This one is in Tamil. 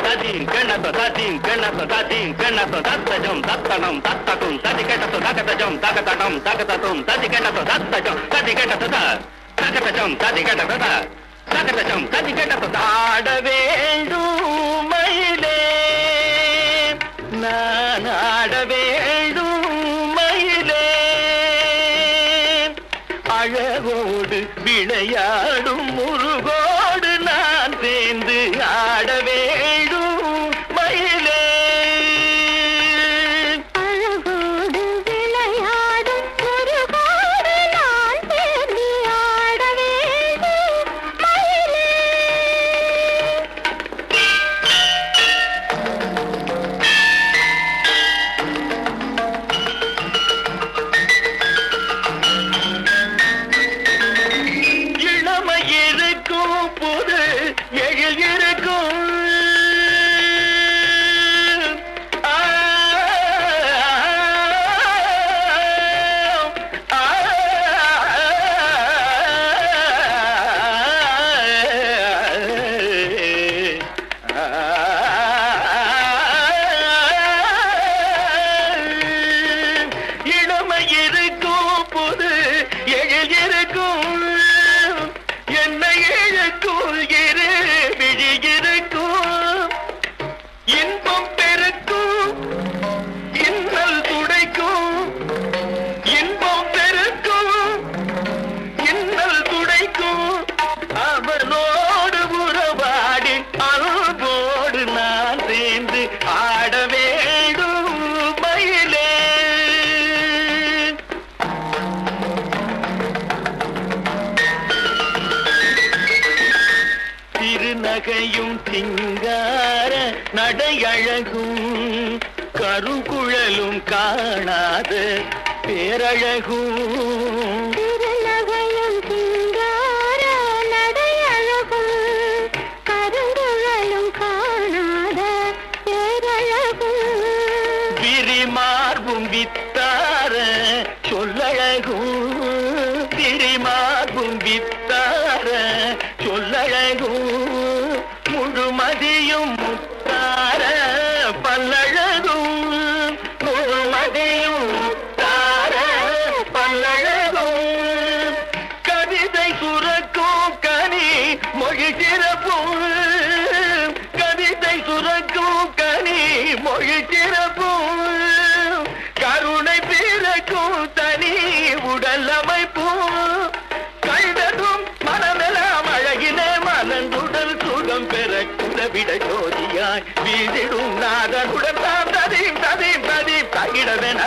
ததீம் கெண்ணத்தோ ததீம் கெண்ணத்தோ ததீம் கெண்ணத்தோ தத்தஜம் தத்தனம் தத்தகும் ததி கெட்டத்தோ தகதஜம் தகதனம் தகததும் ததி கெட்டத்தோ தத்தஜம் ததி கெட்டத்தோ தகதஜம் ததி கெட்டத்தோ தகதஜம் ததி கெட்டத்தோ ஆட வேண்டும் மயிலே நான் ஆட வேண்டும் மயிலே அழகோடு விளையாடும் முருகோடு நான் சேர்ந்து ஆட வேண்டும் மயிலே அழகோடு விளையாடும் முருகோடு நான் சேர்ந்து ஆட வேண்டும் மயிலே புது எழில் இருக்கும் இளமை இருக்கும் புது எழில் இருக்கும் என்னை இழக்கும் இரு விழியிருக்கும் இன்பம் பெருக்கும் இன்னல் துடைக்கும் இன்பம் பெருக்கும் இன்னல் துடைக்கும் அவனோடு உறவாடி அன்போடு நான் சேர்ந்து ஆட வேண்டும் மயிலே திருநகையும் திங்கார நடையழகும் கருங்குழலும் காணாத பேரழகும் திருநகையும் திங்கார நடையழகும் கருங்குழலும் காணாத பேரழகும் விரிமார்பும் வித்தார சொல்லழகும் விரிமார்பும் வித்தார சொல்லழகும் முழுமதியும் முத்தார பல்லழகும் முழுமதியும் முத்தார பல்லழகும் கவிதை சுரக்கும் கனி மொழி சிறப்பும் கவிதை சுரக்கும் கனி மொழி சிறப்பும் கருணை பிறக்கும் தனி உடல் அமைப்பும் கண்டதும் மனமெல்லாம் அழகிலே மலர்ந்துடல் சுகம் பெற குலவிட ஜோதியாய் வீதிடும் நாதனுடன் தாம் ததீம் ததீம் ததீம் தகிடவென